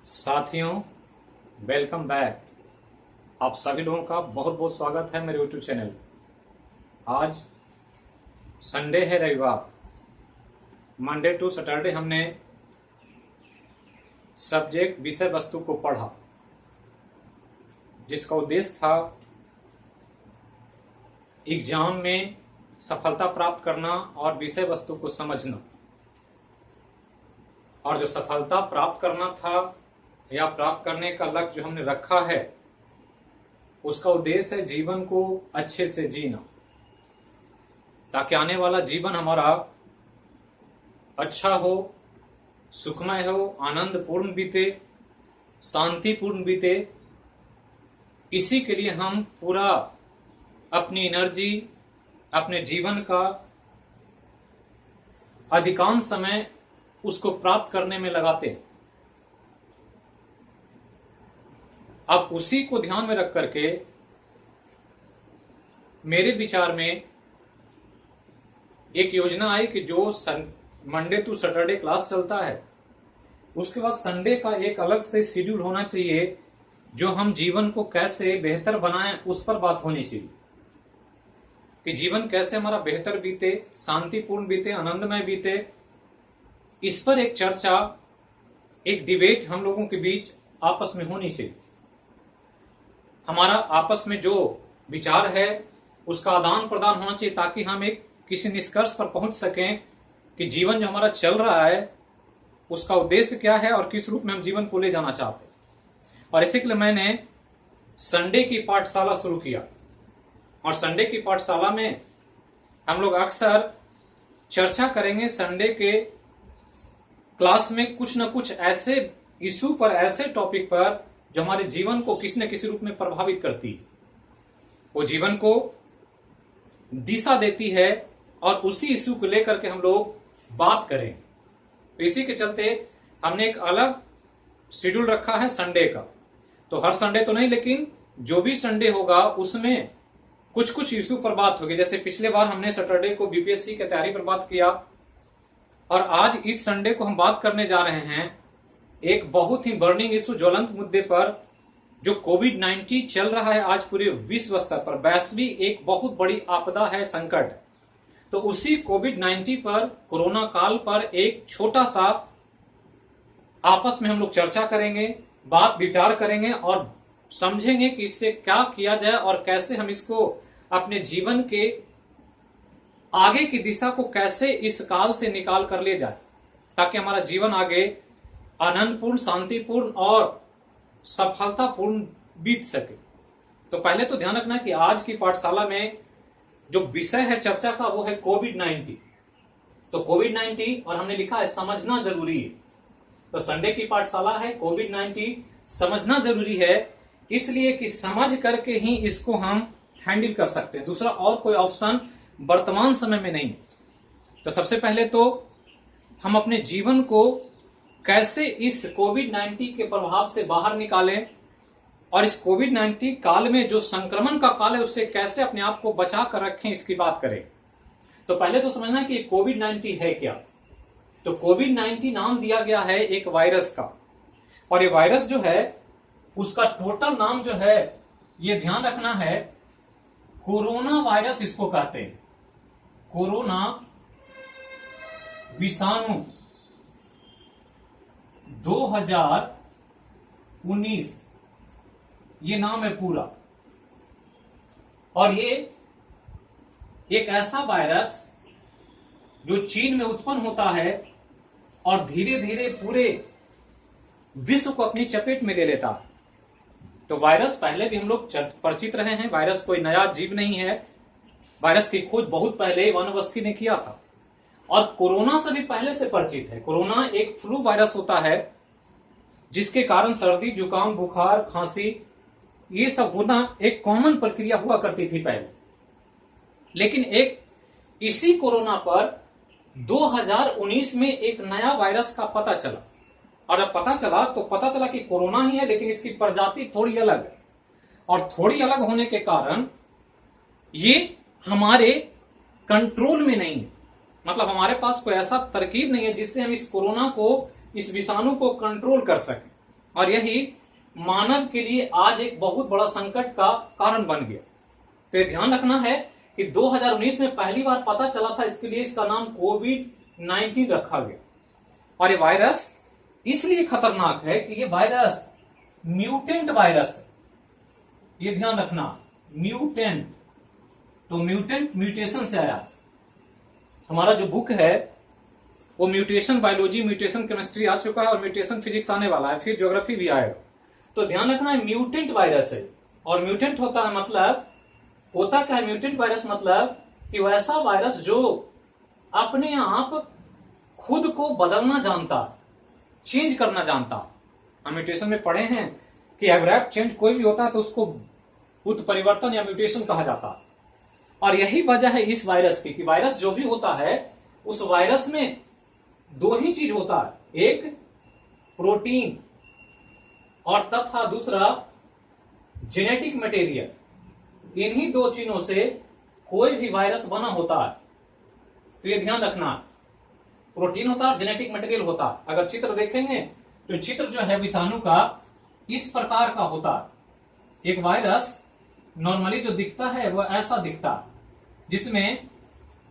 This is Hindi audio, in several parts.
साथियों, वेलकम बैक। आप सभी लोगों का बहुत बहुत स्वागत है मेरे यूट्यूब चैनल। आज संडे है, रविवार। मंडे टू सैटरडे हमने सब्जेक्ट विषय वस्तु को पढ़ा, जिसका उद्देश्य था एग्जाम में सफलता प्राप्त करना और विषय वस्तु को समझना। और जो सफलता प्राप्त करना था या प्राप्त करने का लक्ष्य जो हमने रखा है, उसका उद्देश्य है जीवन को अच्छे से जीना, ताकि आने वाला जीवन हमारा अच्छा हो, सुखमय हो, आनंदपूर्ण बीते, शांतिपूर्ण बीते। इसी के लिए हम पूरा अपनी एनर्जी, अपने जीवन का अधिकांश समय उसको प्राप्त करने में लगाते हैं। अब उसी को ध्यान में रख करके मेरे विचार में एक योजना आई कि जो मंडे टू सैटरडे क्लास चलता है, उसके बाद संडे का एक अलग से शेड्यूल होना चाहिए, जो हम जीवन को कैसे बेहतर बनाएं उस पर बात होनी चाहिए कि जीवन कैसे हमारा बेहतर बीते, शांतिपूर्ण बीते, आनंदमय बीते। इस पर एक चर्चा, एक डिबेट हम लोगों के बीच आपस में होनी चाहिए। हमारा आपस में जो विचार है उसका आदान प्रदान होना चाहिए, ताकि हम एक किसी निष्कर्ष पर पहुंच सकें कि जीवन जो हमारा चल रहा है उसका उद्देश्य क्या है और किस रूप में हम जीवन को ले जाना चाहते हैं। और इसी के लिए मैंने संडे की पाठशाला शुरू किया। और संडे की पाठशाला में हम लोग अक्सर चर्चा करेंगे संडे के क्लास में कुछ न कुछ ऐसे इशू पर, ऐसे टॉपिक पर जो हमारे जीवन को किसी न किसी रूप में प्रभावित करती है, वो जीवन को दिशा देती है, और उसी इशू को लेकर के हम लोग बात करें। तो इसी के चलते हमने एक अलग शेड्यूल रखा है संडे का। तो हर संडे तो नहीं, लेकिन जो भी संडे होगा उसमें कुछ कुछ इशू पर बात होगी। जैसे पिछले बार हमने सैटरडे को बीपीएससी की तैयारी पर बात किया, और आज इस संडे को हम बात करने जा रहे हैं एक बहुत ही बर्निंग इशू, ज्वलंत मुद्दे पर, जो कोविड-19 चल रहा है आज पूरे विश्व स्तर पर। वैश्विक एक बहुत बड़ी आपदा है, संकट। तो उसी कोविड-19 पर, कोरोना काल पर एक छोटा सा आपस में हम लोग चर्चा करेंगे, बात विचार करेंगे और समझेंगे कि इससे क्या किया जाए और कैसे हम इसको अपने जीवन के आगे की दिशा को कैसे इस काल से निकाल कर ले जाए, ताकि हमारा जीवन आगे आनंदपूर्ण, शांतिपूर्ण और सफलतापूर्ण बीत सके। तो पहले तो ध्यान रखना कि आज की पाठशाला में जो विषय है चर्चा का, वो है कोविड-19। तो कोविड-19, और हमने लिखा है समझना जरूरी है। तो संडे की पाठशाला है कोविड-19 समझना जरूरी है, इसलिए कि समझ करके ही इसको हम हैंडल कर सकते हैं। दूसरा और कोई ऑप्शन वर्तमान समय में नहीं। तो सबसे पहले तो हम अपने जीवन को कैसे इस कोविड-19 के प्रभाव से बाहर निकालें, और इस कोविड-19 काल में जो संक्रमण का काल है उससे कैसे अपने आप को बचा कर रखें, इसकी बात करें। तो पहले तो समझना कि कोविड-19 है क्या। तो कोविड-19 नाम दिया गया है एक वायरस का, और ये वायरस जो है उसका टोटल नाम जो है, ये ध्यान रखना है, कोरोना वायरस इसको कहते हैं। कोरोना विषाणु 2019 ये नाम है पूरा। और ये एक ऐसा वायरस जो चीन में उत्पन्न होता है और धीरे धीरे पूरे विश्व को अपनी चपेट में ले लेता है। तो वायरस पहले भी हम लोग परिचित रहे हैं। वायरस कोई नया जीव नहीं है। वायरस की खोज बहुत पहले इवानोव्स्की ने किया था, और कोरोना से भी पहले से परिचित है। कोरोना एक फ्लू वायरस होता है, जिसके कारण सर्दी, जुकाम, बुखार, खांसी ये सब होना एक कॉमन प्रक्रिया हुआ करती थी पहले। लेकिन एक इसी कोरोना पर 2019 में एक नया वायरस का पता चला, और जब पता चला तो पता चला कि कोरोना ही है, लेकिन इसकी प्रजाति थोड़ी अलग है। और थोड़ी अलग होने के कारण ये हमारे कंट्रोल में नहीं है। मतलब हमारे पास कोई ऐसा तरकीब नहीं है जिससे हम इस कोरोना को, इस विषाणु को कंट्रोल कर सकें। और यही मानव के लिए आज एक बहुत बड़ा संकट का कारण बन गया। तो ये ध्यान रखना है कि 2019 में पहली बार पता चला था, इसके लिए इसका नाम कोविड-19 रखा गया। और ये वायरस इसलिए खतरनाक है कि ये वायरस म्यूटेंट वायरस है, ये ध्यान रखना, म्यूटेंट। तो म्यूटेंट म्यूटेशन से आया। हमारा जो बुक है वो म्यूटेशन बायोलॉजी, म्यूटेशन केमिस्ट्री आ चुका है और म्यूटेशन फिजिक्स आने वाला है, फिर ज्योग्राफी भी आएगा। तो ध्यान रखना है म्यूटेंट वायरस है। और म्यूटेंट होता है मतलब, होता क्या है म्यूटेंट वायरस मतलब कि वैसा वायरस जो अपने आप खुद को बदलना जानता, चेंज करना जानता। हम म्यूटेशन में पढ़े हैं कि एब्रैप्ट चेंज कोई भी होता है तो उसको उत्परिवर्तन या म्यूटेशन कहा जाता। और यही वजह है इस वायरस की कि वायरस जो भी होता है उस वायरस में दो ही चीज होता है, एक प्रोटीन और तथा दूसरा जेनेटिक मटेरियल। इन्हीं दो चीजों से कोई भी वायरस बना होता है। तो ये ध्यान रखना, प्रोटीन होता है और जेनेटिक मटेरियल होता है। अगर चित्र देखेंगे तो चित्र जो है विषाणु का इस प्रकार का होता है। एक वायरस नॉर्मली जो दिखता है वो ऐसा दिखता है, जिसमें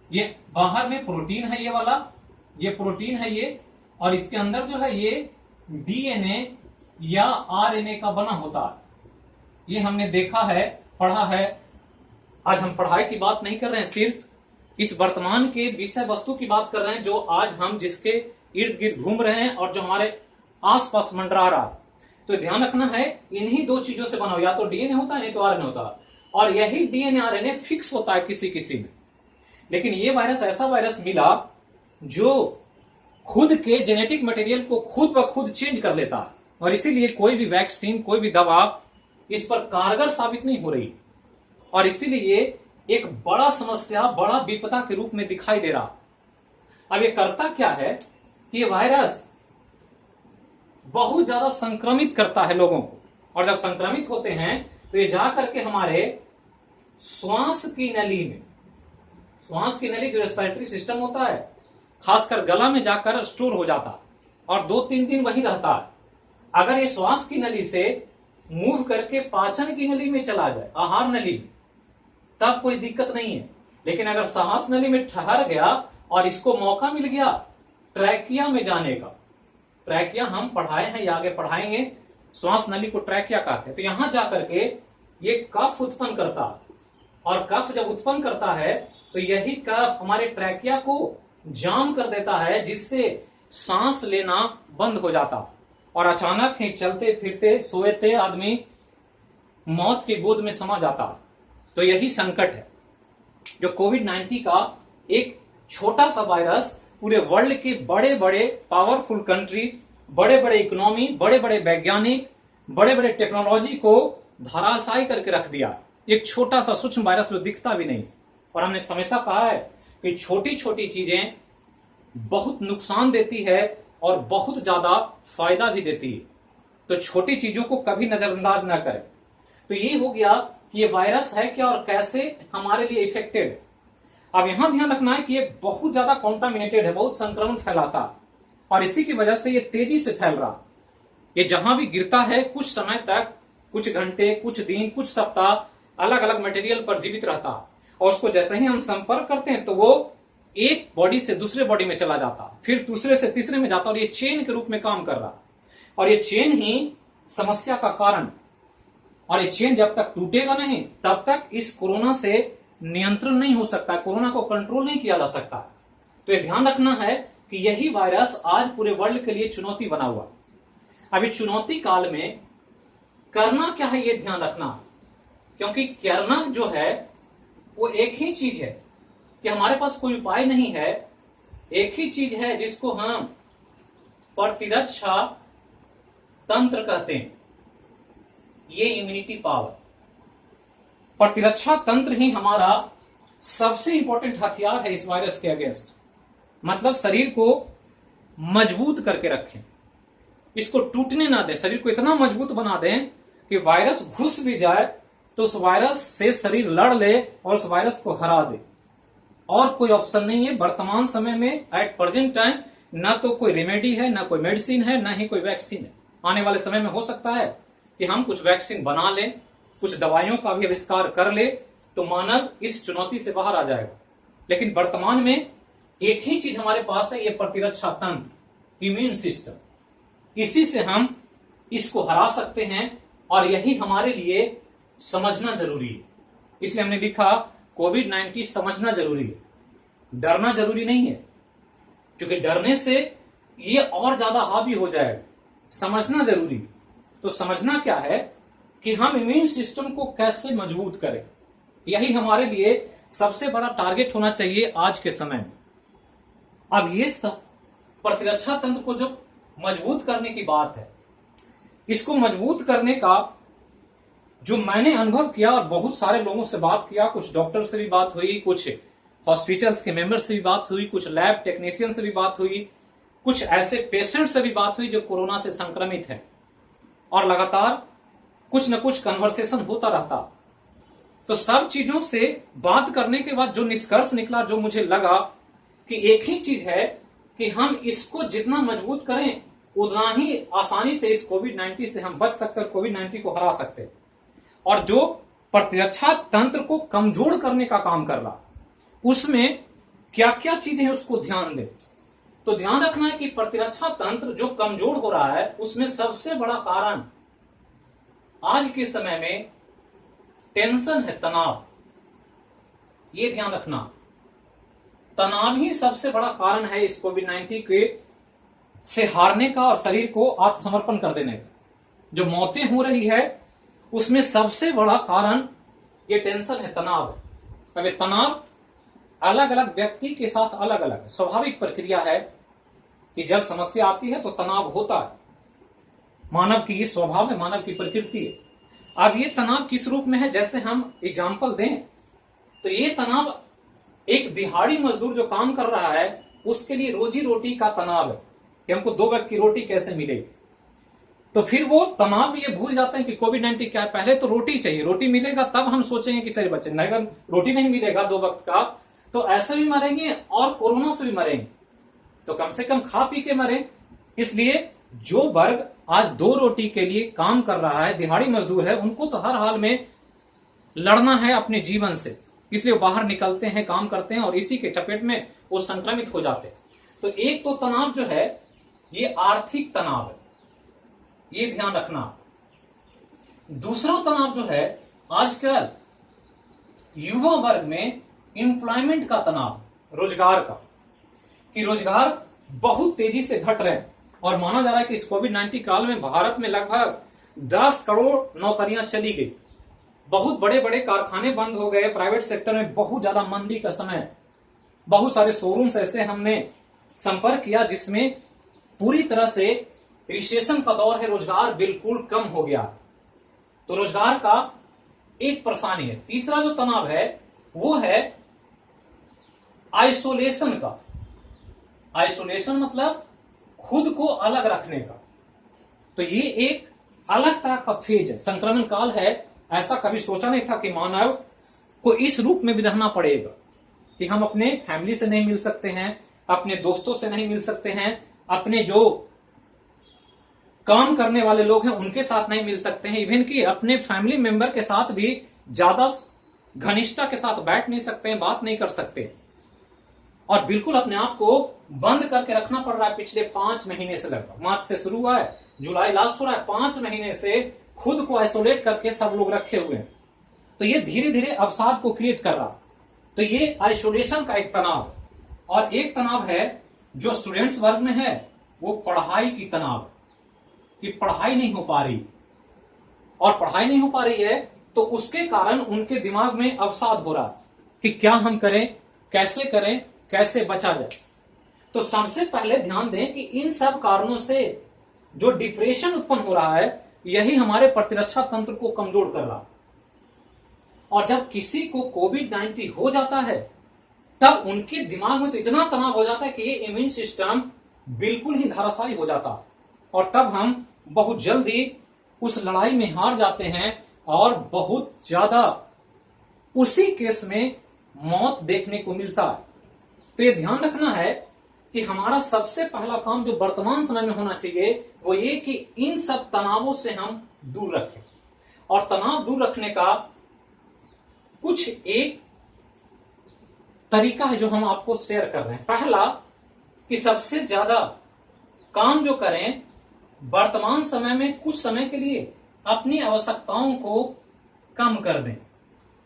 ये बाहर में प्रोटीन है, ये वाला ये प्रोटीन है ये, और इसके अंदर जो है ये डीएनए या आरएनए का बना होता है। ये हमने देखा है, पढ़ा है। आज हम पढ़ाई की बात नहीं कर रहे हैं, सिर्फ इस वर्तमान के विषय वस्तु की बात कर रहे हैं, जो आज हम जिसके इर्द गिर्द घूम रहे हैं और जो हमारे आसपास मंडरा रहा है। तो ध्यान रखना है इन्हीं दो चीजों से बना हो, या तो डीएनए होता है नहीं तो आरएनए होता है। और यही डीएनए आरएनए फिक्स होता है किसी किसी में। लेकिन ये वायरस ऐसा वायरस मिला जो खुद के जेनेटिक मटेरियल को खुद ब खुद चेंज कर लेता है, और इसीलिए कोई भी वैक्सीन, कोई भी दवा इस पर कारगर साबित नहीं हो रही, और इसीलिए एक बड़ा समस्या, बड़ा विपदा के रूप में दिखाई दे रहा। अब ये करता क्या है कि ये वायरस बहुत ज्यादा संक्रमित करता है लोगों को, और जब संक्रमित होते हैं तो ये जाकर के हमारे श्वास की नली में, श्वास की नली जो रेस्पिरेटरी सिस्टम होता है, खासकर गला में जाकर स्टोर हो जाता और 2-3 दिन वही रहता है। अगर ये श्वास की नली से मूव करके पाचन की नली में चला जाए, आहार नली में, तब कोई दिक्कत नहीं है। लेकिन अगर सांस नली में ठहर गया और इसको मौका मिल गया ट्रैकिया में जाने का, ट्रैकिया हम पढ़ाए हैं या आगे पढ़ाएंगे, श्वास नली को ट्रैकिया कहते हैं। तो यहां जाकर के ये कफ उत्पन्न करता, और कफ जब उत्पन्न करता है तो यही कफ हमारे ट्रैकिया को जाम कर देता है, जिससे सांस लेना बंद हो जाता, और अचानक ही चलते फिरते सोते आदमी मौत की गोद में समा जाता। तो यही संकट है जो कोविड-19 का एक छोटा सा वायरस पूरे वर्ल्ड के बड़े बड़े पावरफुल कंट्रीज, बड़े बड़े इकोनॉमी, बड़े बड़े वैज्ञानिक, बड़े बड़े टेक्नोलॉजी को धराशायी करके रख दिया। एक छोटा सा सूक्ष्म वायरस जो दिखता भी नहीं। और हमने हमेशा कहा है कि छोटी छोटी चीजें बहुत नुकसान देती है और बहुत ज्यादा फायदा भी देती है। तो छोटी चीजों को कभी नजरअंदाज ना करें। तो ये हो गया कि ये वायरस है क्या और कैसे हमारे लिए इफेक्टेड है। अब यहां ध्यान रखना है कि ये बहुत ज्यादा कॉन्टामिनेटेड है, बहुत संक्रमण फैलाता, और इसी की वजह से ये तेजी से फैल रहा। ये जहां भी गिरता है कुछ समय तक, कुछ घंटे, कुछ दिन, कुछ सप्ताह अलग अलग मटेरियल पर जीवित रहता, और उसको जैसे ही हम संपर्क करते हैं तो वो एक बॉडी से दूसरे बॉडी में चला जाता, फिर दूसरे से तीसरे में जाता, और ये चेन के रूप में काम कर रहा। और ये चेन ही समस्या का कारण, और ये चेन जब तक टूटेगा नहीं तब तक इस कोरोना से नियंत्रण नहीं हो सकता, कोरोना को कंट्रोल नहीं किया जा सकता। तो ये ध्यान रखना है कि यही वायरस आज पूरे वर्ल्ड के लिए चुनौती बना हुआ। अभी चुनौती काल में करना क्या है ये ध्यान रखना, क्योंकि करना जो है वो एक ही चीज है कि हमारे पास कोई उपाय नहीं है। एक ही चीज है जिसको हम प्रतिरक्षा तंत्र कहते हैं, ये इम्यूनिटी पावर। प्रतिरक्षा तंत्र ही हमारा सबसे इंपॉर्टेंट हथियार है इस वायरस के अगेंस्ट। मतलब शरीर को मजबूत करके रखें, इसको टूटने ना दें, शरीर को इतना मजबूत बना दें कि वायरस घुस भी जाए तो उस वायरस से शरीर लड़ ले और उस वायरस को हरा दे। और कोई ऑप्शन नहीं है वर्तमान समय में, एट प्रेजेंट टाइम। ना तो कोई रेमेडी है, ना कोई मेडिसिन है, ना ही कोई वैक्सीन है। आने वाले समय में हो सकता है कि हम कुछ वैक्सीन बना लें, कुछ दवाइयों का भी आविष्कार कर ले, तो मानव इस चुनौती से बाहर आ जाएगा। लेकिन वर्तमान में एक ही चीज हमारे पास है, ये प्रतिरक्षा तंत्र, इम्यून सिस्टम। इसी से हम इसको हरा सकते हैं और यही हमारे लिए समझना जरूरी है। इसलिए हमने लिखा कोविड-19 समझना जरूरी है, डरना जरूरी नहीं है, क्योंकि डरने से ये और ज्यादा हावी हो जाएगा। समझना जरूरी है। तो समझना क्या है कि हम इम्यून सिस्टम को कैसे मजबूत करें, यही हमारे लिए सबसे बड़ा टारगेट होना चाहिए आज के समय में। अब ये सब प्रतिरक्षा तंत्र को जो मजबूत करने की बात है, इसको मजबूत करने का जो मैंने अनुभव किया और बहुत सारे लोगों से बात किया, कुछ डॉक्टर से भी बात हुई, कुछ हॉस्पिटल्स के मेंबर से भी बात हुई, कुछ लैब टेक्नीशियन से भी बात हुई, कुछ ऐसे पेशेंट से भी बात हुई जो कोरोना से संक्रमित हैं, और लगातार कुछ न कुछ कन्वर्सेशन होता रहता। तो सब चीजों से बात करने के बाद जो निष्कर्ष निकला, जो मुझे लगा कि एक ही चीज है कि हम इसको जितना मजबूत करें उतना ही आसानी से इस कोविड-19 से हम बच सकते हैं, कोविड-19 को हरा सकते हैं। और जो प्रतिरक्षा तंत्र को कमजोर करने का काम कर रहा, उसमें क्या क्या चीजें हैं उसको ध्यान दें। तो ध्यान रखना है कि प्रतिरक्षा तंत्र जो कमजोर हो रहा है, उसमें सबसे बड़ा कारण आज के समय में टेंशन है, तनाव। ये ध्यान रखना, तनाव ही सबसे बड़ा कारण है इस कोविड-19 के से हारने का और शरीर को आत्मसमर्पण कर देने का। जो मौतें हो रही है उसमें सबसे बड़ा कारण ये टेंशन है, तनाव है। अब ये तनाव अलग अलग व्यक्ति के साथ अलग अलग है। स्वाभाविक प्रक्रिया है कि जब समस्या आती है तो तनाव होता है, मानव की ये स्वभाव है, मानव की प्रकृति है। अब ये तनाव किस रूप में है, जैसे हम एग्जाम्पल दें तो ये तनाव एक दिहाड़ी मजदूर जो काम कर रहा है उसके लिए रोजी रोटी का तनाव है कि हमको 2 वक्त की रोटी कैसे मिलेगी। तो फिर वो तनाव में ये भूल जाते हैं कि कोविड-19 क्या है, पहले तो रोटी चाहिए, रोटी मिलेगा तब हम सोचेंगे कि सही बच्चे, अगर रोटी नहीं मिलेगा 2 वक्त का तो ऐसे भी मरेंगे और कोरोना से भी मरेंगे, तो कम से कम खा पी के मरे। इसलिए जो वर्ग आज 2 रोटी के लिए काम कर रहा है, दिहाड़ी मजदूर है, उनको तो हर हाल में लड़ना है अपने जीवन से, इसलिए वो बाहर निकलते हैं, काम करते हैं और इसी के चपेट में वो संक्रमित हो जाते हैं। तो एक तो तनाव जो है ये आर्थिक तनाव है, ये ध्यान रखना। दूसरा तनाव जो है आजकल युवा वर्ग में एम्प्लॉयमेंट का तनाव, रोजगार का, कि रोजगार बहुत तेजी से घट रहे हैं और माना जा रहा है कि इस कोविड-19 काल में भारत में लगभग 10 करोड़ नौकरियां चली गई। बहुत बड़े बड़े कारखाने बंद हो गए, प्राइवेट सेक्टर में बहुत ज्यादा मंदी का समय। बहुत सारे शोरूम्स ऐसे हमने संपर्क किया जिसमें पूरी तरह से रिसेशन का दौर है, रोजगार बिल्कुल कम हो गया। तो रोजगार का एक परेशानी है। तीसरा जो तनाव है वो है आइसोलेशन का। आइसोलेशन मतलब खुद को अलग रखने का। तो ये एक अलग तरह का फेज है, संक्रमण काल है। ऐसा कभी सोचा नहीं था कि मानव को इस रूप में भी रहना पड़ेगा कि हम अपने फैमिली से नहीं मिल सकते हैं, अपने दोस्तों से नहीं मिल सकते हैं, अपने जो काम करने वाले लोग हैं उनके साथ नहीं मिल सकते हैं, इवन कि अपने फैमिली मेंबर के साथ भी ज्यादा घनिष्ठता के साथ बैठ नहीं सकते हैं, बात नहीं कर सकते, और बिल्कुल अपने आप को बंद करके रखना पड़ रहा है। पिछले 5 महीने से, लगभग मार्च से शुरू हुआ है, जुलाई लास्ट हो रहा है, 5 महीने से खुद को आइसोलेट करके सब लोग रखे हुए हैं। तो ये धीरे धीरे अवसाद को क्रिएट कर रहा। तो ये आइसोलेशन का एक तनाव। और एक तनाव है जो स्टूडेंट्स वर्ग में है, वो पढ़ाई की तनाव, कि पढ़ाई नहीं हो पा रही, और पढ़ाई नहीं हो पा रही है तो उसके कारण उनके दिमाग में अवसाद हो रहा कि क्या हम करें, कैसे बचा जाए। तो सबसे पहले ध्यान दें कि इन सब कारणों से जो डिप्रेशन उत्पन्न हो रहा है, यही हमारे प्रतिरक्षा तंत्र को कमजोर कर रहा। और जब किसी को कोविड-19 हो जाता है तब उनके दिमाग में तो इतना तनाव हो जाता है कि ये इम्यून सिस्टम बिल्कुल ही धराशायी हो जाता, और तब हम बहुत जल्दी उस लड़ाई में हार जाते हैं और बहुत ज्यादा उसी केस में मौत देखने को मिलता है। तो ये ध्यान रखना है कि हमारा सबसे पहला काम जो वर्तमान समय में होना चाहिए वो ये कि इन सब तनावों से हम दूर रखें। और तनाव दूर रखने का कुछ एक तरीका है जो हम आपको शेयर कर रहे हैं। पहला कि सबसे ज्यादा काम जो करें वर्तमान समय में कुछ समय के लिए अपनी आवश्यकताओं को कम कर दें।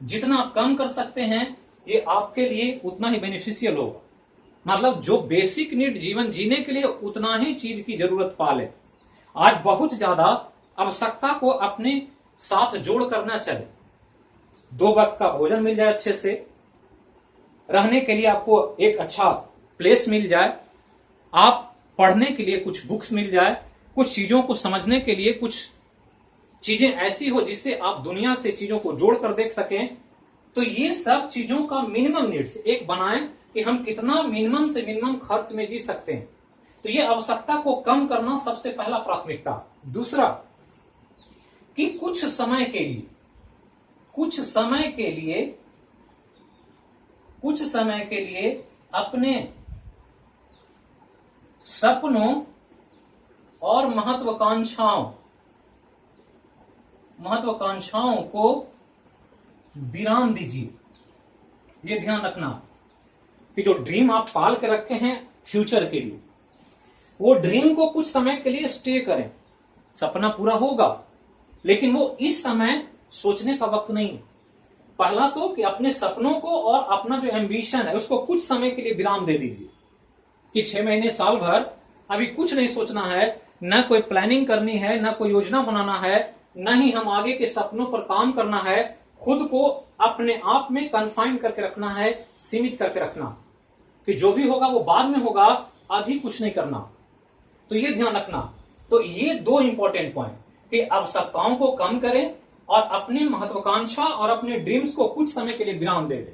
जितना आप कम कर सकते हैं ये आपके लिए उतना ही बेनिफिशियल होगा। मतलब जो बेसिक नीड जीवन जीने के लिए उतना ही चीज की जरूरत पाले। आज बहुत ज्यादा आवश्यकता को अपने साथ जोड़ करना चले। 2 वक्त का भोजन मिल जाए, अच्छे से रहने के लिए आपको एक अच्छा प्लेस मिल जाए, आप पढ़ने के लिए कुछ बुक्स मिल जाए, कुछ चीजों को समझने के लिए कुछ चीजें ऐसी हो जिससे आप दुनिया से चीजों को जोड़ कर देख सकें। तो ये सब चीजों का मिनिमम नीड्स एक बनाएं कि हम कितना मिनिमम से मिनिमम खर्च में जी सकते हैं। तो ये आवश्यकता को कम करना सबसे पहला प्राथमिकता। दूसरा कि कुछ समय के लिए अपने सपनों और महत्वाकांक्षाओं को विराम दीजिए। ये ध्यान रखना कि जो ड्रीम आप पाल के रखे हैं फ्यूचर के लिए, वो ड्रीम को कुछ समय के लिए स्टे करें। सपना पूरा होगा लेकिन वो इस समय सोचने का वक्त नहीं है। पहला तो कि अपने सपनों को और अपना जो एम्बिशन है उसको कुछ समय के लिए विराम दे दीजिए कि 6 महीने साल भर अभी कुछ नहीं सोचना है, न कोई प्लानिंग करनी है, न कोई योजना बनाना है, न ही हम आगे के सपनों पर काम करना है। खुद को अपने आप में कन्फाइन करके रखना है, सीमित करके रखना कि जो भी होगा वो बाद में होगा, अभी कुछ नहीं करना। तो ये ध्यान रखना। तो ये 2 इंपॉर्टेंट पॉइंट कि आवश्यकताओं को कम करें और अपनी महत्वाकांक्षा और अपने ड्रीम्स को कुछ समय के लिए विराम दे दें।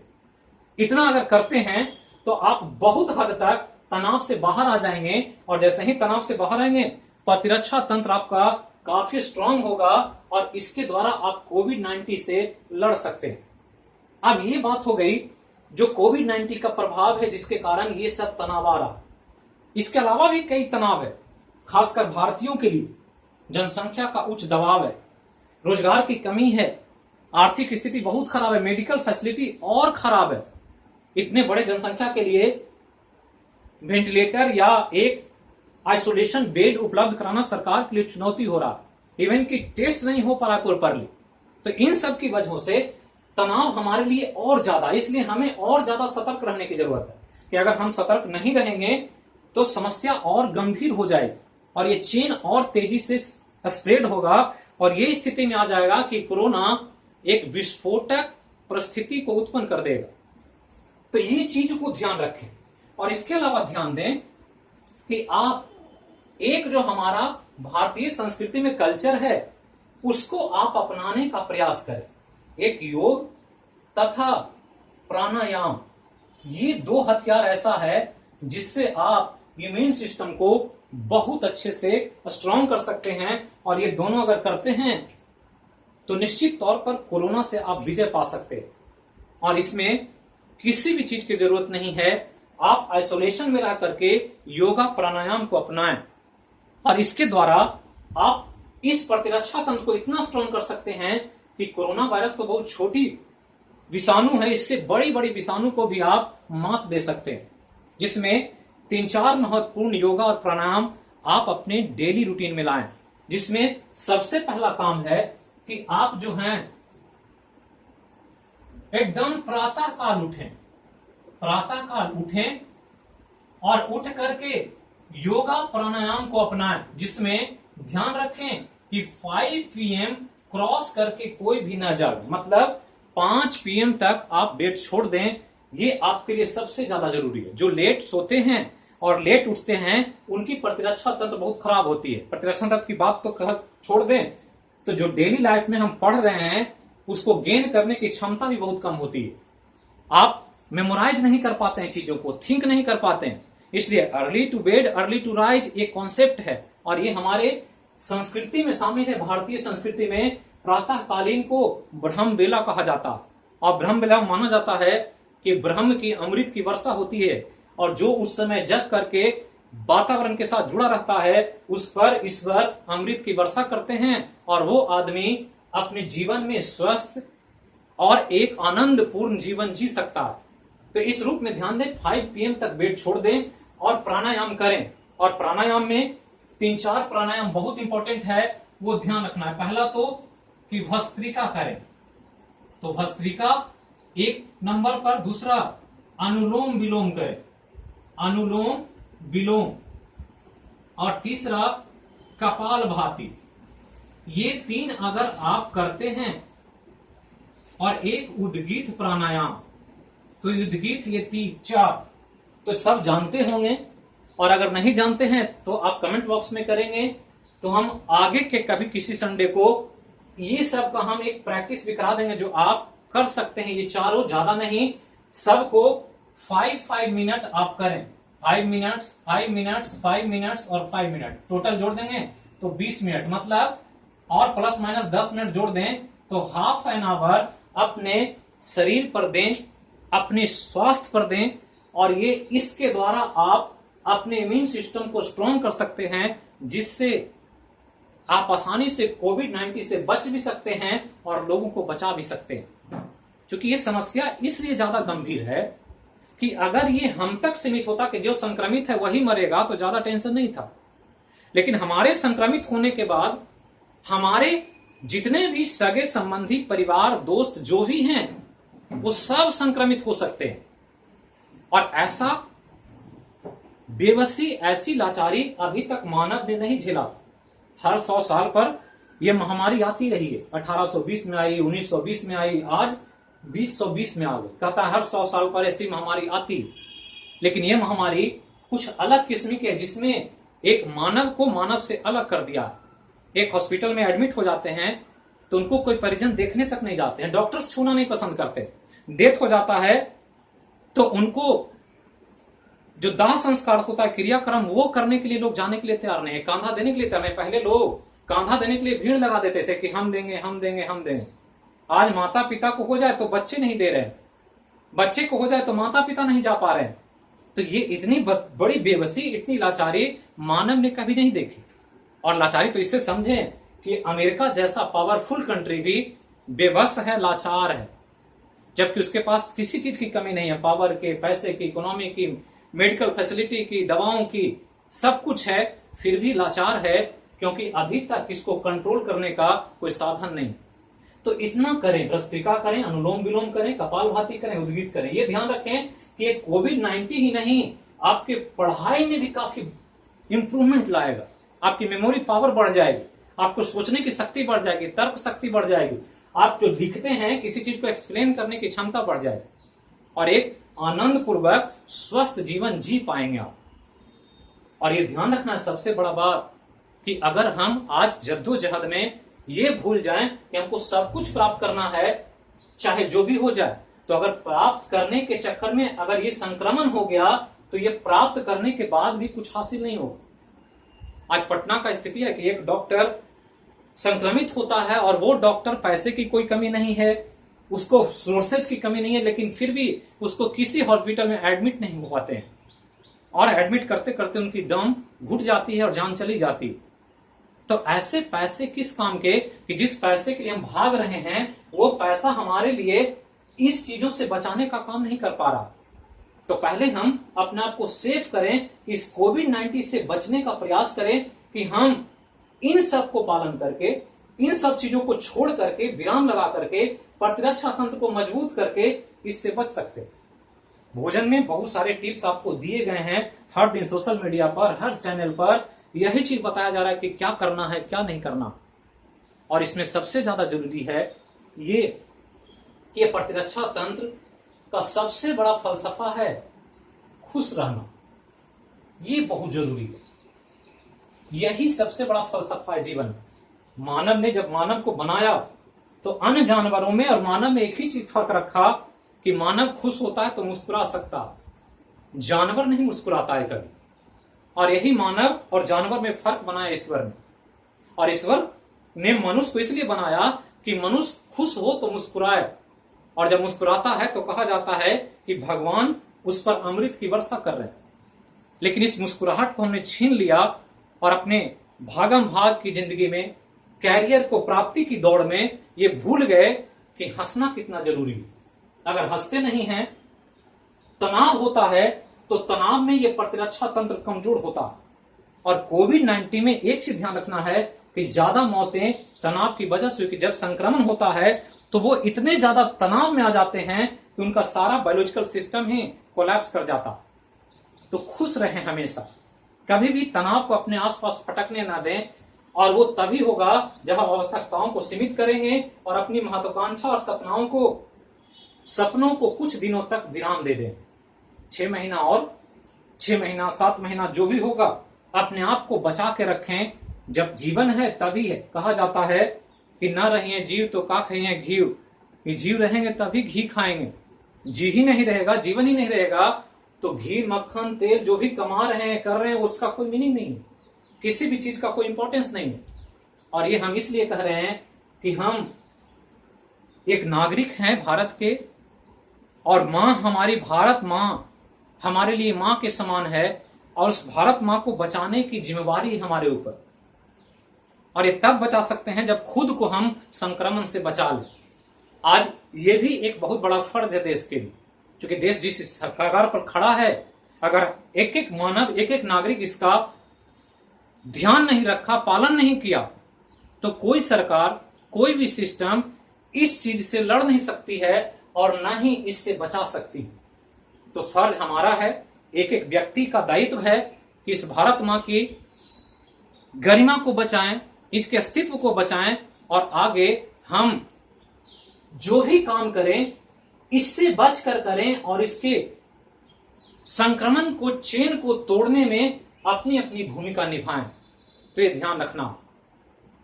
इतना अगर करते हैं तो आप बहुत हद तक तनाव से बाहर आ जाएंगे। और जैसे ही तनाव से बाहर आएंगे प्रतिरक्षा तंत्र आपका काफी स्ट्रांग होगा और इसके द्वारा आप कोविड-19 से लड़ सकते हैं। अब ये बात हो गई जो कोविड-19 का प्रभाव है जिसके कारण ये सब तनाव आ रहा। इसके अलावा भी कई तनाव है, खासकर भारतीयों के लिए। जनसंख्या का उच्च दबाव है, रोजगार की कमी है, आर्थिक स्थिति बहुत खराब है, मेडिकल फैसिलिटी और खराब है। इतने बड़े जनसंख्या के लिए वेंटिलेटर या एक आइसोलेशन बेड उपलब्ध कराना सरकार के लिए चुनौती हो रहा। इवन की टेस्ट नहीं हो पा रहा प्रॉपरली। तो इन सब की वजहों से तनाव हमारे लिए और ज्यादा, इसलिए हमें और ज्यादा सतर्क रहने की जरूरत है कि अगर हम सतर्क नहीं रहेंगे तो समस्या और गंभीर हो जाएगी और ये चेन और तेजी से स्प्रेड होगा और ये स्थिति में आ जाएगा कि कोरोना एक विस्फोटक परिस्थिति को उत्पन्न कर देगा। तो ये चीज को ध्यान रखें। और इसके अलावा ध्यान दें कि आप एक जो हमारा भारतीय संस्कृति में कल्चर है उसको आप अपनाने का प्रयास करें। एक योग तथा प्राणायाम, ये 2 हथियार ऐसा है जिससे आप इम्यून सिस्टम को बहुत अच्छे से स्ट्रांग कर सकते हैं। और ये दोनों अगर करते हैं तो निश्चित तौर पर कोरोना से आप विजय पा सकते हैं। और इसमें किसी भी चीज की जरूरत नहीं है, आप आइसोलेशन में रह करके योगा प्राणायाम को अपनाएं और इसके द्वारा आप इस प्रतिरक्षा तंत्र को इतना स्ट्रांग कर सकते हैं कि कोरोना वायरस तो बहुत छोटी विषाणु है, इससे बड़ी बड़ी विषाणु को भी आप मात दे सकते हैं। जिसमें 3-4 महत्वपूर्ण योगा और प्राणायाम आप अपने डेली रूटीन में लाएं। जिसमें सबसे पहला काम है कि आप जो हैं एकदम प्रातःकाल उठें और उठ करके योगा प्राणायाम को अपनाएं। जिसमें ध्यान रखें कि 5 PM क्रॉस करके कोई भी ना जाए, मतलब 5 PM तक आप बेड छोड़ दें। ये आपके लिए सबसे ज्यादा जरूरी है। जो लेट सोते हैं और लेट उठते हैं उनकी प्रतिरक्षा तंत्र बहुत खराब होती है। प्रतिरक्षा तंत्र की बात तो छोड़ दें, तो जो डेली लाइफ में हम पढ़ रहे हैं उसको गेन करने की क्षमता भी बहुत कम होती है। आप मेमोराइज नहीं कर पाते हैं चीजों को, थिंक नहीं कर पाते हैं। इसलिए early to bed early to rise ये कॉन्सेप्ट है और ये हमारे संस्कृति में शामिल है। भारतीय संस्कृति में प्रातःकालीन को ब्रह्म बेला कहा जाता है और ब्रह्म बेला माना जाता है कि ब्रह्म की अमृत की वर्षा होती है और जो उस समय जग करके वातावरण के साथ जुड़ा रहता है, उस पर ईश्वर अमृत की वर्षा करते हैं और वो आदमी अपने जीवन में स्वस्थ और एक आनंदपूर्ण जीवन जी सकता है। तो इस रूप में ध्यान दें, 5 PM तक बेड छोड़ दें और प्राणायाम करें। और प्राणायाम में 3-4 प्राणायाम बहुत इंपॉर्टेंट है, वो ध्यान रखना है। पहला तो कि भस्त्रिका करें, तो भस्त्रिका 1 नंबर पर। दूसरा अनुलोम विलोम करें, अनुलोम विलोम। और तीसरा कपालभाति। ये 3 अगर आप करते हैं और एक उद्गीत प्राणायाम, तो उद्गीत ये 3-4 तो सब जानते होंगे। और अगर नहीं जानते हैं तो आप कमेंट बॉक्स में करेंगे, तो हम आगे के कभी किसी संडे को ये सब का हम एक प्रैक्टिस भी करा देंगे जो आप कर सकते हैं। ये चारों, ज्यादा नहीं, सबको 5-5 मिनट आप करें। 5 मिनट्स, 5 मिनट्स, 5 मिनट्स और 5 मिनट, टोटल जोड़ देंगे तो 20 मिनट, मतलब और प्लस माइनस 10 मिनट जोड़ दें तो हाफ एन आवर अपने शरीर पर दें, अपने स्वास्थ्य पर दें। और ये इसके द्वारा आप अपने इम्यून सिस्टम को स्ट्रॉन्ग कर सकते हैं, जिससे आप आसानी से कोविड-19 से बच भी सकते हैं और लोगों को बचा भी सकते हैं। क्योंकि ये समस्या इसलिए ज्यादा गंभीर है कि अगर ये हम तक सीमित होता कि जो संक्रमित है वही मरेगा तो ज्यादा टेंशन नहीं था। लेकिन हमारे संक्रमित होने के बाद हमारे जितने भी सगे संबंधी, परिवार, दोस्त जो भी हैं, वो सब संक्रमित हो सकते हैं। और ऐसा बेबसी, ऐसी लाचारी अभी तक मानव ने नहीं झेला। हर 100 साल पर यह महामारी आती रही है। 1820 में आई, 1920 में आई, आज 2020 में आ गई। कहता है हर 100 साल पर ऐसी महामारी आती है। लेकिन यह महामारी कुछ अलग किस्म की है, जिसमें एक मानव को मानव से अलग कर दिया। एक हॉस्पिटल में एडमिट हो जाते हैं तो उनको कोई परिजन देखने तक नहीं जाते हैं, डॉक्टर्स छूना नहीं पसंद करते। डेथ हो जाता है तो उनको जो दाह संस्कार होता है, क्रियाक्रम, वो करने के लिए लोग जाने के लिए तैयार नहीं है, कांधा देने के लिए तैयार नहीं। पहले लोग कांधा देने के लिए भीड़ लगा देते थे कि हम देंगे, हम देंगे, हम देंगे। आज माता पिता को हो जाए तो बच्चे नहीं दे रहे, बच्चे को हो जाए तो माता पिता नहीं जा पा रहे। तो ये इतनी बड़ी बेबसी, इतनी लाचारी मानव ने कभी नहीं देखी। और लाचारी तो इससे समझें कि अमेरिका जैसा पावरफुल कंट्री भी बेबस है, लाचार है, जबकि उसके पास किसी चीज की कमी नहीं है। पावर के, पैसे की, इकोनॉमी की, मेडिकल फैसिलिटी की, दवाओं की, सब कुछ है, फिर भी लाचार है, क्योंकि अभी तक इसको कंट्रोल करने का कोई साधन नहीं। तो इतना करें, भस्त्रिका करें, अनुलोम विलोम करें, कपालभाति करें, उद्गीत करें। ये ध्यान रखें कि ये कोविड-19 ही नहीं, आपके पढ़ाई में भी काफी इंप्रूवमेंट लाएगा। आपकी मेमोरी पावर बढ़ जाएगी, आपको सोचने की शक्ति बढ़ जाएगी, तर्क शक्ति बढ़ जाएगी, आप जो लिखते हैं किसी चीज को एक्सप्लेन करने की क्षमता बढ़ जाएगी और एक आनंद पूर्वक स्वस्थ जीवन जी पाएंगे आप। और ये ध्यान रखना है सबसे बड़ा बात कि अगर हम आज जद्दोजहद में ये भूल जाएं कि हमको सब कुछ प्राप्त करना है, चाहे जो भी हो जाए, तो अगर प्राप्त करने के चक्कर में अगर ये संक्रमण हो गया तो ये प्राप्त करने के बाद भी कुछ हासिल नहीं होगा। आज पटना का स्थिति है कि एक डॉक्टर संक्रमित होता है और वो डॉक्टर, पैसे की कोई कमी नहीं है, उसको सोर्सेज की कमी नहीं है, लेकिन फिर भी उसको किसी हॉस्पिटल में एडमिट नहीं हो पाते हैं और एडमिट करते करते उनकी दम घुट जाती है और जान चली जाती है। तो ऐसे पैसे किस काम के कि जिस पैसे के लिए हम भाग रहे हैं वो पैसा हमारे लिए इस चीजों से बचाने का काम नहीं कर पा रहा। तो पहले हम अपने आप को सेफ करें, इस कोविड-19 से बचने का प्रयास करें कि हम इन सब को पालन करके, इन सब चीजों को छोड़ करके, विराम लगा करके, प्रतिरक्षा तंत्र को मजबूत करके इससे बच सकते। भोजन में बहुत सारे टिप्स आपको दिए गए हैं, हर दिन सोशल मीडिया पर, हर चैनल पर यही चीज बताया जा रहा है कि क्या करना है, क्या नहीं करना। और इसमें सबसे ज्यादा जरूरी है ये कि प्रतिरक्षा तंत्र का सबसे बड़ा फलसफा है खुश रहना। ये बहुत जरूरी है, यही सबसे बड़ा फलसफा है जीवन। मानव ने जब मानव को बनाया तो अन्य जानवरों में और मानव में एक ही चीज फर्क रखा कि मानव खुश होता है तो मुस्कुरा सकता, जानवर नहीं मुस्कुराता है कभी। और यही मानव और जानवर में फर्क बनाया ईश्वर ने। और ईश्वर ने मनुष्य को इसलिए बनाया कि मनुष्य खुश हो तो मुस्कुराए, और जब मुस्कुराता है तो कहा जाता है कि भगवान उस पर अमृत की वर्षा कर रहे हैं। लेकिन इस मुस्कुराहट को हमने छीन लिया और अपने भागम भाग की जिंदगी में, कैरियर को प्राप्ति की दौड़ में ये भूल गए कि हंसना कितना जरूरी है। अगर हंसते नहीं हैं, तनाव होता है, तो तनाव में ये प्रतिरक्षा तंत्र कमजोर होता है। और कोविड-19 में एक चीज ध्यान रखना है कि ज्यादा मौतें तनाव की वजह से, कि जब संक्रमण होता है तो वो इतने ज्यादा तनाव में आ जाते हैं कि उनका सारा बायोलॉजिकल सिस्टम ही कोलैप्स कर जाता। तो खुश रहें हमेशा, कभी भी तनाव को अपने आसपास फटकने ना दें। और वो तभी होगा जब हम आवश्यकताओं को सीमित करेंगे और अपनी महत्वाकांक्षा और सपनों को कुछ दिनों तक विराम दे दें। 6 महीना और 6 महीना 7 महीना जो भी होगा, अपने आप को बचा के रखें। जब जीवन है तभी है। कहा जाता है कि ना रहिए जीव तो का खाइए घी, कि जीव रहेंगे तभी घी खाएंगे। जी ही नहीं रहेगा, जीवन ही नहीं रहेगा, तो घी मक्खन तेल जो भी कमा रहे हैं कर रहे हैं उसका कोई मीनिंग नहीं है, किसी भी चीज का कोई इंपॉर्टेंस नहीं है। और ये हम इसलिए कह रहे हैं कि हम एक नागरिक हैं भारत के, और मां हमारी भारत मां हमारे लिए मां के समान है, और उस भारत मां को बचाने की जिम्मेवारी हमारे ऊपर। और ये तब बचा सकते हैं जब खुद को हम संक्रमण से बचा लें। आज ये भी एक बहुत बड़ा फर्ज है देश के लिए, क्योंकि देश जिस सरकार पर खड़ा है, अगर एक एक मानव, एक एक नागरिक इसका ध्यान नहीं रखा, पालन नहीं किया, तो कोई सरकार, कोई भी सिस्टम इस चीज से लड़ नहीं सकती है और ना ही इससे बचा सकती। तो फर्ज हमारा है, एक एक व्यक्ति का दायित्व है कि इस भारत मां की गरिमा को बचाएं, इसके अस्तित्व को बचाएं, और आगे हम जो भी काम करें इससे बचकर करें और इसके संक्रमण को, चेन को तोड़ने में अपनी अपनी भूमिका निभाएं। तो ये ध्यान रखना।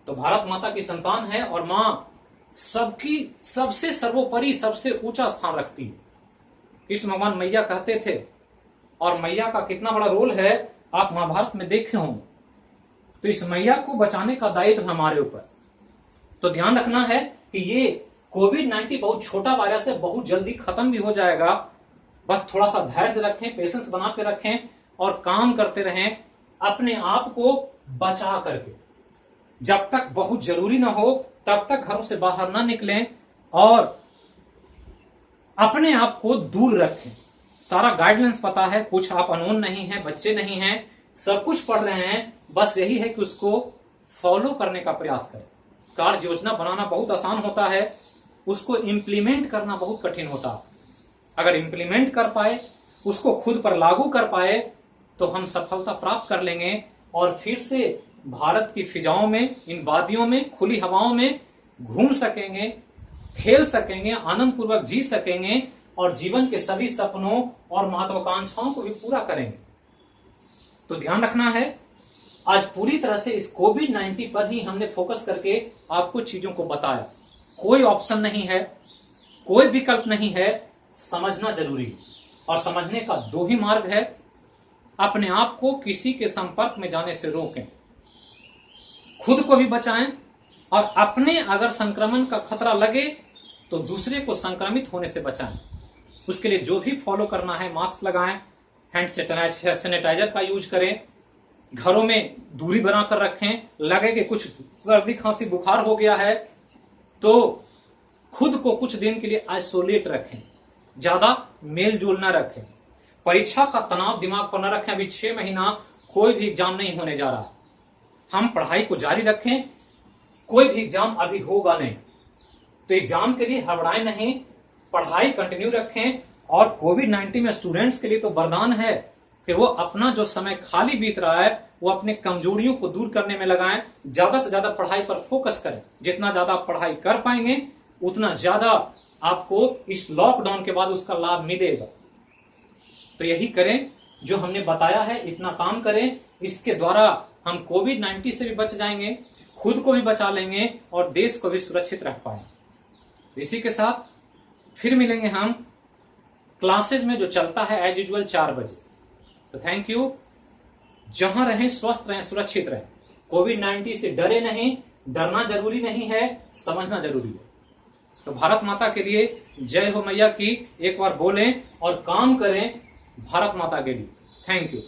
तो भारत माता की संतान है और मां सबकी सबसे सर्वोपरि, सबसे ऊंचा स्थान रखती है। कृष्ण भगवान मैया कहते थे, और मैया का कितना बड़ा रोल है आप महाभारत में देखे होंगे। तो इस मैया को बचाने का दायित्व हमारे ऊपर। तो ध्यान रखना है कि ये कोविड-19 बहुत छोटा वायरस है, बहुत जल्दी खत्म भी हो जाएगा। बस थोड़ा सा धैर्य रखें, पेशेंस बना के रखें और काम करते रहें, अपने आप को बचा करके। जब तक बहुत जरूरी ना हो तब तक घरों से बाहर ना निकलें और अपने आप को दूर रखें। सारा गाइडलाइंस पता है, कुछ आप अनोन नहीं है, बच्चे नहीं हैं, सब कुछ पढ़ रहे हैं। बस यही है कि उसको फॉलो करने का प्रयास करें। कार्य योजना बनाना बहुत आसान होता है, उसको इंप्लीमेंट करना बहुत कठिन होता है। अगर इंप्लीमेंट कर पाए, उसको खुद पर लागू कर पाए, तो हम सफलता प्राप्त कर लेंगे और फिर से भारत की फिजाओं में, इन वादियों में, खुली हवाओं में घूम सकेंगे, खेल सकेंगे, आनंद पूर्वक जी सकेंगे और जीवन के सभी सपनों और महत्वाकांक्षाओं को भी पूरा करेंगे। तो ध्यान रखना है, आज पूरी तरह से इस कोविड-19 पर ही हमने फोकस करके आपको चीजों को बताया। कोई ऑप्शन नहीं है, कोई विकल्प नहीं है, समझना जरूरी है। और समझने का 2 ही मार्ग है, अपने आप को किसी के संपर्क में जाने से रोकें, खुद को भी बचाएं, और अपने अगर संक्रमण का खतरा लगे तो दूसरे को संक्रमित होने से बचाएं। उसके लिए जो भी फॉलो करना है, मास्क लगाएं, हैंड सैनिटाइजर का यूज करें, घरों में दूरी बनाकर रखें। लगे कि कुछ सर्दी खांसी बुखार हो गया है तो खुद को कुछ दिन के लिए आइसोलेट रखें, ज्यादा मेल जोल न रखें। परीक्षा का तनाव दिमाग पर न रखें। अभी 6 महीना कोई भी एग्जाम नहीं होने जा रहा, हम पढ़ाई को जारी रखें। कोई भी एग्जाम अभी होगा नहीं, तो एग्जाम के लिए हड़बड़ाएं नहीं, पढ़ाई कंटिन्यू रखें। और कोविड-19 में स्टूडेंट्स के लिए तो वरदान है कि वो अपना जो समय खाली बीत रहा है वो अपने कमजोरियों को दूर करने में लगाएं। ज्यादा से ज्यादा पढ़ाई पर फोकस करें। जितना ज्यादा पढ़ाई कर पाएंगे उतना ज्यादा आपको इस लॉकडाउन के बाद उसका लाभ मिलेगा। तो यही करें जो हमने बताया है, इतना काम करें। इसके द्वारा हम कोविड-19 से भी बच जाएंगे, खुद को भी बचा लेंगे और देश को भी सुरक्षित रख पाएंगे। इसी के साथ फिर मिलेंगे हम क्लासेज में, जो चलता है एज यूजुअल 4 बजे। तो थैंक यू। जहां रहें स्वस्थ रहें, सुरक्षित रहें। कोविड-19 से डरे नहीं, डरना जरूरी नहीं है, समझना जरूरी है। तो भारत माता के लिए जय हो मैया की एक बार बोलें और काम करें भारत माता के लिए। Thank you.